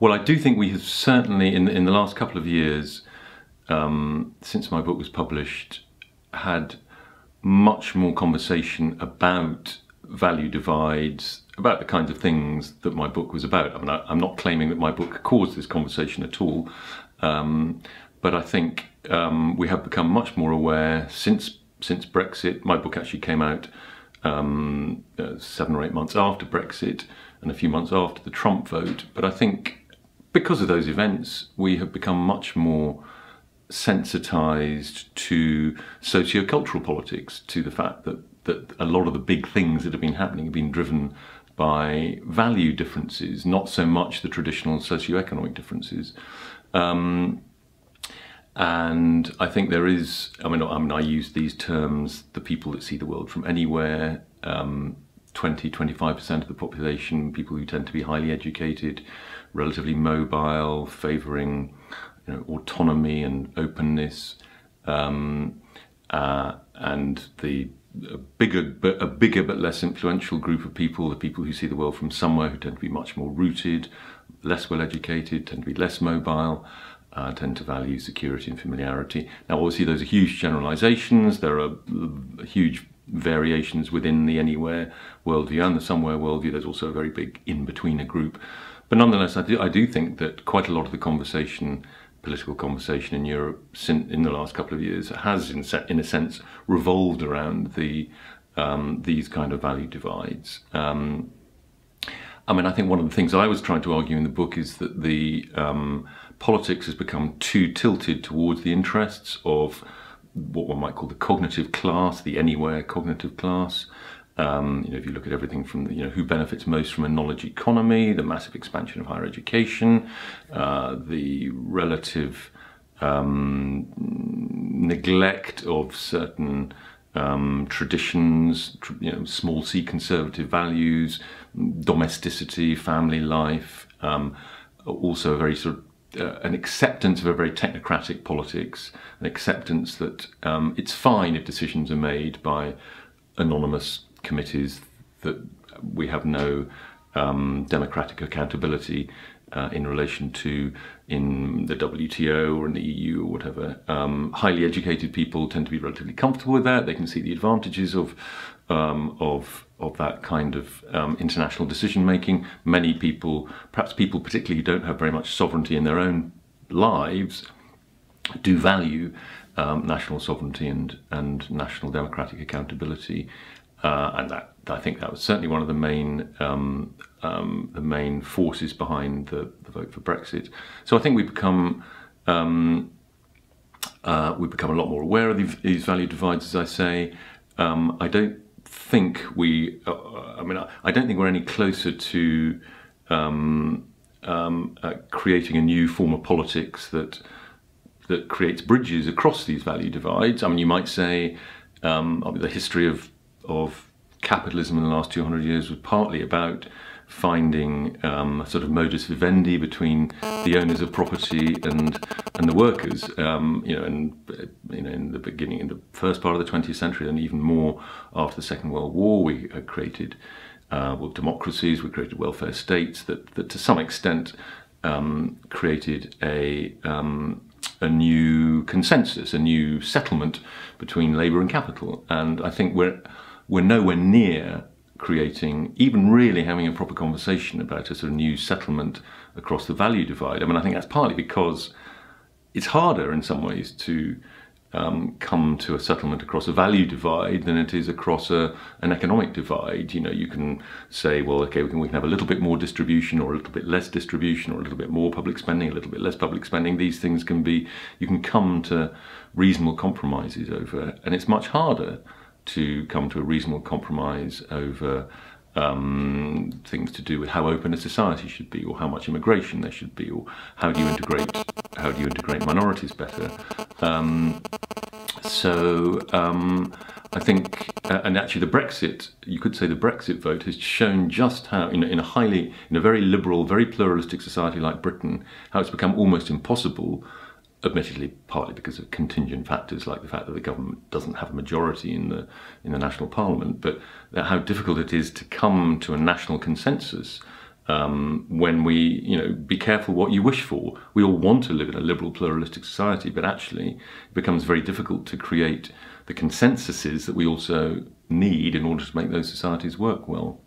Well, I do think we have certainly, in the last couple of years, since my book was published, had much more conversation about value divides, about the kinds of things that my book was about. I mean, I'm not claiming that my book caused this conversation at all, but I think we have become much more aware since Brexit. My book actually came out 7 or 8 months after Brexit and a few months after the Trump vote. But I think because of those events, we have become much more sensitized to socio-cultural politics, to the fact that a lot of the big things that have been happening have been driven by value differences, not so much the traditional socio-economic differences. And I think there is, I mean, I use these terms, the people that see the world from anywhere, 20–25% of the population, people who tend to be highly educated, relatively mobile, favouring autonomy and openness, and a bigger but less influential group of people, the people who see the world from somewhere, who tend to be much more rooted, less well educated, tend to be less mobile, tend to value security and familiarity. Now, obviously, those are huge generalizations. There are huge variations within the anywhere worldview and the somewhere worldview. There's also a very big in-betweener group. But nonetheless, I do think that quite a lot of the conversation, political conversation in Europe in the last couple of years has, in a sense, revolved around these kind of value divides. I mean, I think one of the things I was trying to argue in the book is that the politics has become too tilted towards the interests of what one might call the cognitive class, the anywhere cognitive class. If you look at everything from who benefits most from a knowledge economy, the massive expansion of higher education, the relative neglect of certain traditions, small c conservative values, domesticity, family life, also a very sort of an acceptance of a very technocratic politics, an acceptance that it's fine if decisions are made by anonymous committees, that we have no democratic accountability in relation to in the WTO or in the EU or whatever. Highly educated people tend to be relatively comfortable with that. They can see the advantages of that kind of international decision making. Many people, perhaps people particularly who don't have very much sovereignty in their own lives, do value national sovereignty and national democratic accountability. And that, I think that was certainly one of the main forces behind the vote for Brexit. So I think we've become a lot more aware of these value divides, as I say. I don't think I don't think we're any closer to creating a new form of politics that creates bridges across these value divides. I mean, you might say the history of capitalism in the last 200 years was partly about finding a sort of modus vivendi between the owners of property and the workers. In the beginning, in the first part of the 20th century, and even more after the Second World War, we created democracies, we created welfare states that to some extent created a new consensus, a new settlement between labour and capital. And I think we're nowhere near creating, even really having a proper conversation about a sort of new settlement across the value divide. I mean, I think that's partly because it's harder in some ways to come to a settlement across a value divide than it is across an economic divide. You can say, well, okay, we can have a little bit more distribution or a little bit less distribution or a little bit more public spending, a little bit less public spending. These things you can come to reasonable compromises over, and it's much harder to come to a reasonable compromise over things to do with how open a society should be, or how much immigration there should be, or how do you integrate minorities better. I think, and actually you could say the Brexit vote has shown just how, in a very liberal, very pluralistic society like Britain, how it's become almost impossible, admittedly partly because of contingent factors like the fact that the government doesn't have a majority in the national parliament, but how difficult it is to come to a national consensus when we, be careful what you wish for. We all want to live in a liberal, pluralistic society, but actually it becomes very difficult to create the consensuses that we also need in order to make those societies work well.